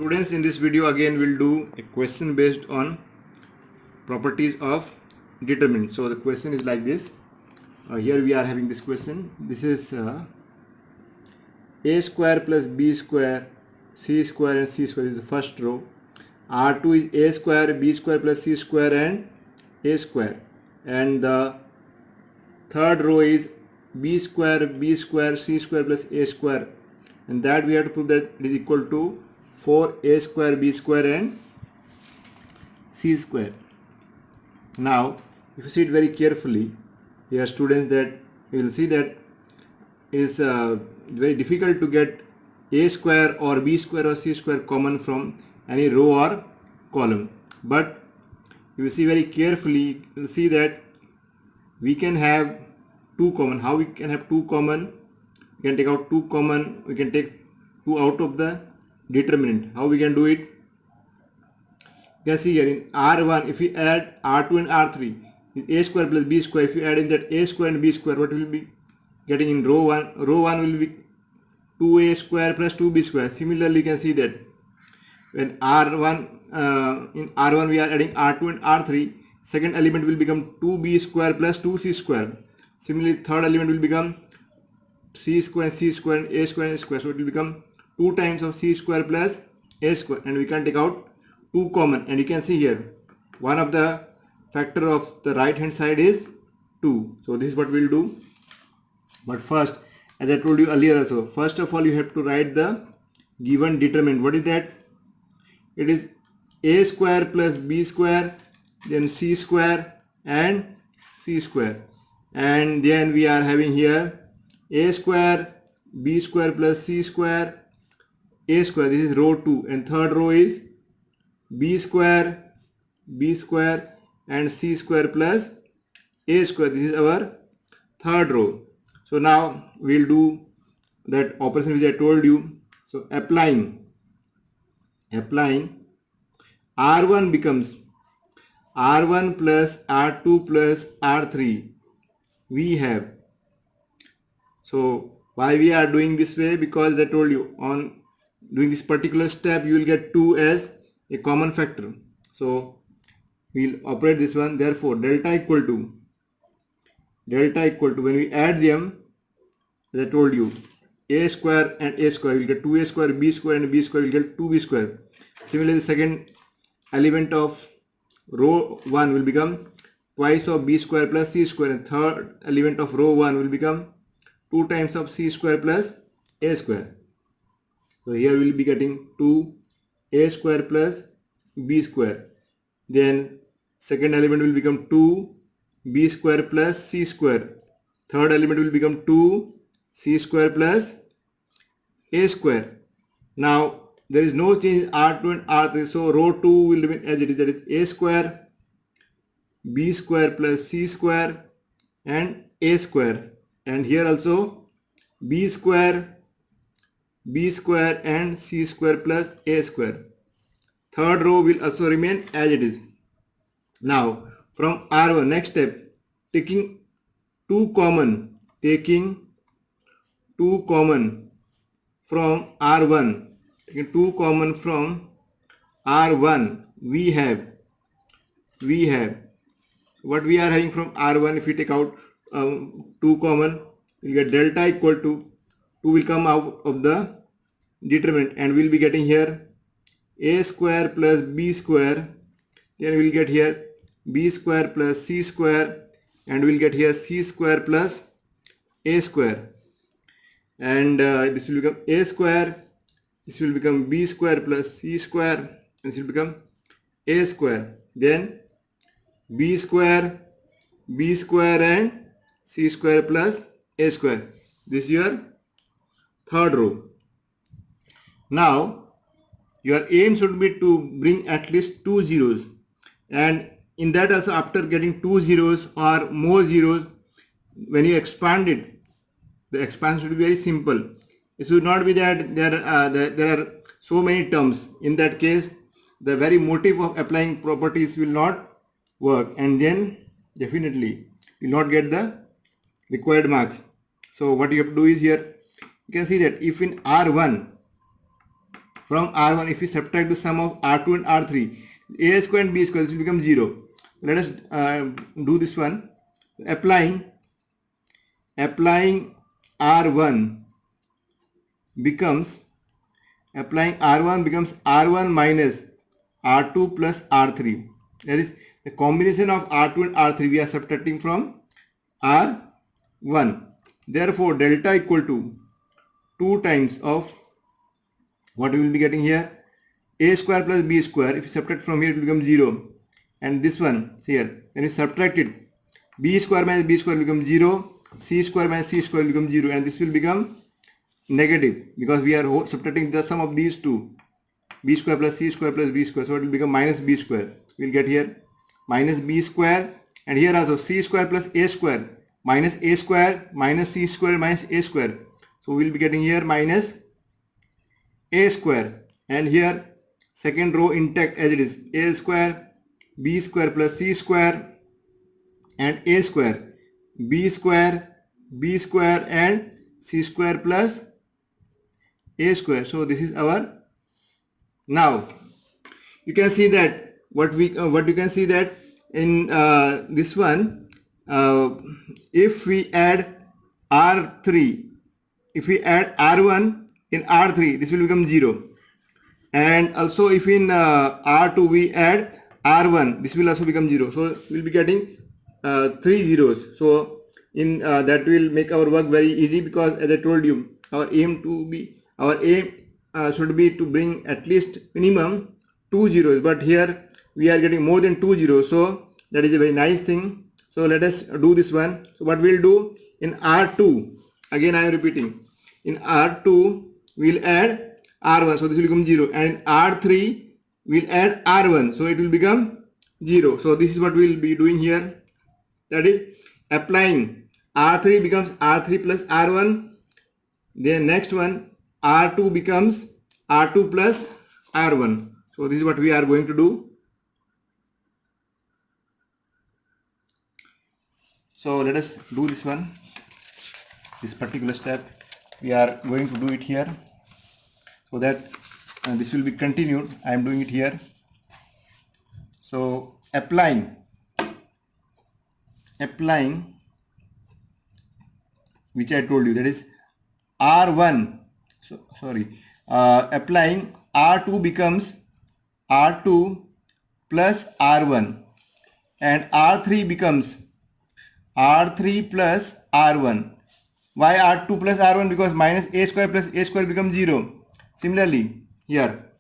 Students, in this video again we'll do a question based on properties of determinant. So the question is like this. Here we are having this question. This is a square plus b square, c square and c square. This is the first row. R2 is a square, b square plus c square and a square. And the third row is b square, c square plus a square. And that we have to prove that it is equal to 4a square, b square and c square. Now if you see it very carefully here, students, that you will see that it is very difficult to get a square or b square or c square common from any row or column. But you will see very carefully, you will see that we can have two common. How we can have two common? We can take out two common, we can take two out of the determinant. How we can do it? You can see here in R1, if we add R2 and R3, is a square plus b square. If you add in that a square and b square, what will be getting in row 1? Row 1 will be 2a square plus 2b square. Similarly, you can see that when R1, in R1 we are adding R2 and R3, second element will become 2b square plus 2c square. Similarly, third element will become c square and c square and a square and a square. So it will become 2 times of c square plus a square, and we can take out 2 common. And you can see here one of the factor of the right hand side is 2. So this is what we will do. But first, as I told you earlier also, first of all you have to write the given determinant. What is that? It is a square plus b square, then c square and c square. And then we are having here a square, b square plus c square, a square. This is row 2, and third row is b square and c square plus a square. This is our third row. So now we will do that operation which I told you. So applying R1 becomes R1 plus R2 plus R3 we have. So why we are doing this way? Because I told you on doing this particular step you will get 2 as a common factor. So we will operate this one. Therefore delta equal to when we add them, as I told you, a square and a square, we will get 2a square, b square and b square, we will get 2b square. Similarly, the second element of row 1 will become twice of b square plus c square, and third element of row 1 will become 2 times of c square plus a square. So here we will be getting 2a square plus b square. Then second element will become 2b square plus c square. Third element will become 2c square plus a square. Now there is no change in R2 and R3, so row 2 will remain as it is, that is a square, b square plus c square and a square. And here also b square and c square plus a square. Third row will also remain as it is. Now from R1, next step, taking 2 common from R1, we have what we are having from R1. If we take out 2 common, we get delta equal to 2 will come out of the determinant, and we will be getting here a square plus b square. Then we will get here b square plus c square, and we will get here c square plus a square. And this will become a square, this will become b square plus c square, and this will become a square. Then b square and c square plus a square. This is your third row. Now your aim should be to bring at least 2 zeros, and in that also, after getting 2 zeros or more zeros, when you expand it, the expansion should be very simple. It should not be that there are so many terms. In that case, the very motive of applying properties will not work, and then definitely you will not get the required marks. So what you have to do is, here you can see that if in R1 from R1, if we subtract the sum of R2 and R3, A square and B square, this will become 0. Let us do this one. Applying R1 becomes R1 minus R2 plus R3. That is the combination of R2 and R3 we are subtracting from R1. Therefore, delta equal to 2 times of what we will be getting here, A square plus B square. If you subtract from here, it will become 0. And this one here, when you subtract it, B square minus B square will become 0, C square minus C square will become 0, and this will become negative because we are subtracting the sum of these two, B square plus C square plus B square. So it will become minus B square. We will get here minus B square, and here also C square plus A square minus A square minus C square minus A square. So we will be getting here minus A square, and here second row intact as it is, A square, B square plus C square and A square, B square and C square plus A square. So this is our, now you can see that what you can see that in this one, if we add R3, if we add R1 in R3, this will become 0, and also if in R2 we add R1, this will also become 0. So we will be getting 3 zeros. So in that will make our work very easy, because as I told you, our aim should be to bring at least minimum 2 zeros, but here we are getting more than 2 zeros, so that is a very nice thing. So let us do this one. So what we will do in R2, again I am repeating, in R2 we will add R1, so this will become 0, and in R3 we will add R1, so it will become 0. So this is what we will be doing here, that is applying R3 becomes R3 plus R1, then next one R2 becomes R2 plus R1. So this is what we are going to do. So let us do this one, this particular step. We are going to do it here, so that this will be continued. I am doing it here. So applying which I told you, that is R1, applying R2 becomes R2 plus R1, and R3 becomes R3 plus R1. Why R2 plus R1? Because minus A square plus A square becomes 0. Similarly here,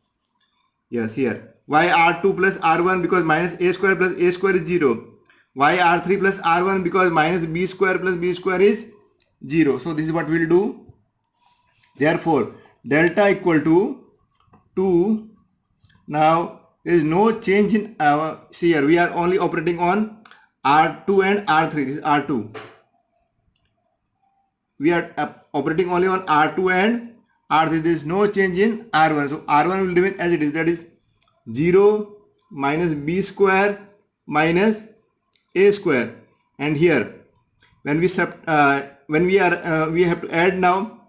yes, here, why R2 plus R1? Because minus A square plus A square is 0. Why R3 plus R1? Because minus B square plus B square is 0. So this is what we will do. Therefore delta equal to 2. Now there is no change in our, see here we are only operating on R2 and R3. This is R2. We are operating only on R2 and R3. There is no change in R1. So R1 will remain as it is, that is 0 minus B square minus A square. And here when we we have to add now,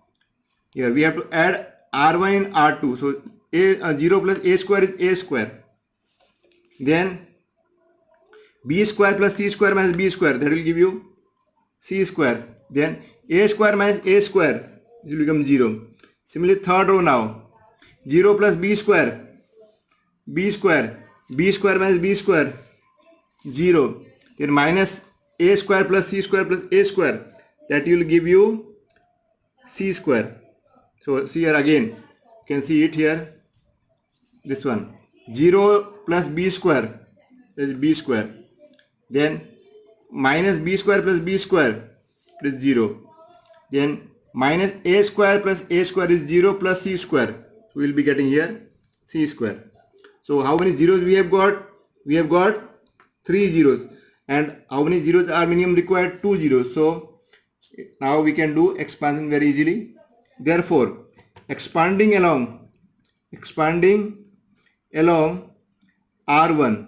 here we have to add R1 and R2. So 0 plus A square is A square. Then B square plus C square minus B square, that will give you C square. Then A square minus A square, this will become 0. Similarly third row now, 0 plus B square minus B square, 0. Then minus A square plus C square plus A square, that will give you C square. So see here again, you can see it here, this one, 0 plus B square, that is B square. Then minus B square plus B square, it is 0. Then minus A square plus A square is 0 plus C square. We will be getting here C square. So how many zeros we have got? We have got 3 zeros. And how many zeros are minimum required? 2 zeros. So now we can do expansion very easily. Therefore expanding along R1.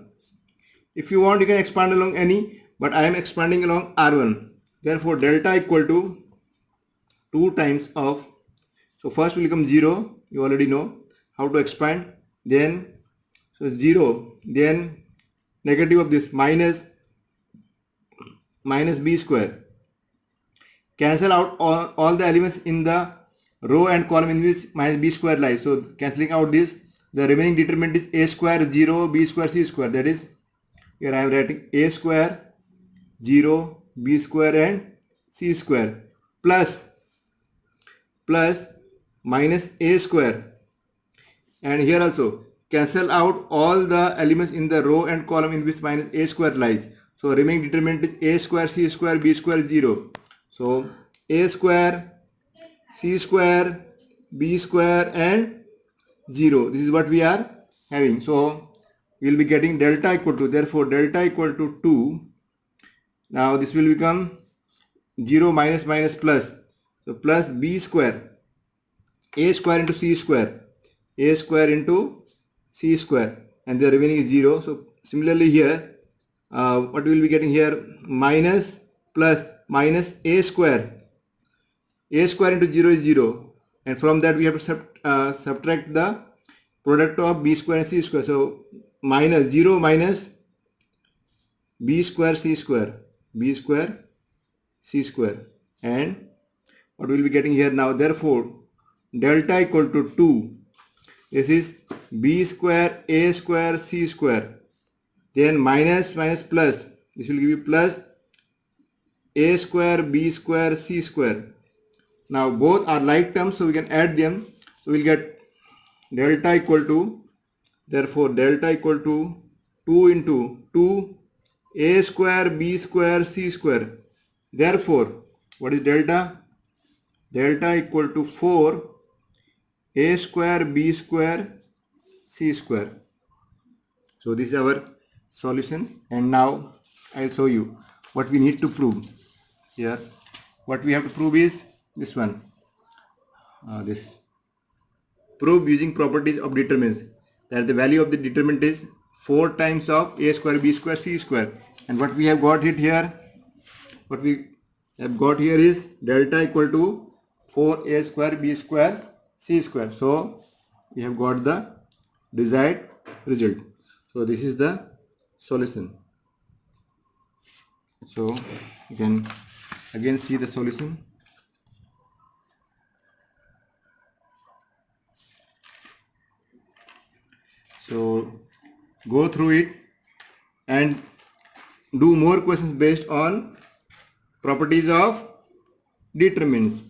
If you want, you can expand along any, but I am expanding along R1. Therefore delta equal to 2 times of, so first will become 0, you already know. how to expand? Then so 0, then negative of this minus b square. Cancel out all the elements in the row and column in which minus b square lies. So cancelling out this, the remaining determinant is a square 0 b square c square. That is, here I am writing a square 0 b square and c square plus minus a square. And here also cancel out all the elements in the row and column in which minus a square lies. So remaining determinant is a square c square b square 0. So a square c square b square and 0. This is what we are having. So we will be getting delta equal to, therefore delta equal to 2. Now this will become 0 minus minus plus. So plus b square, a square into c square, a square into c square, and the remaining is 0. So similarly here, what we will be getting here, minus plus minus a square into 0 is 0, and from that we have to subtract the product of b square and c square. So minus 0 minus b square c square, b square c square, and what we will be getting here now, therefore delta equal to 2. This is b square a square c square, then minus minus plus, this will give you plus a square b square c square. Now both are like terms, so we can add them. So we will get delta equal to, therefore delta equal to 2 into 2 a square b square c square. Therefore what is delta? Delta equal to 4 a square b square c square. So this is our solution, and now I'll show you what we need to prove. Here what we have to prove is this one, this prove using properties of determinants, that the value of the determinant is 4 times of a square b square c square. And what we have got it here, what we have got here is delta equal to 4a square b square c square. So we have got the desired result. So this is the solution. So you can again see the solution. So go through it and do more questions based on properties of determinants.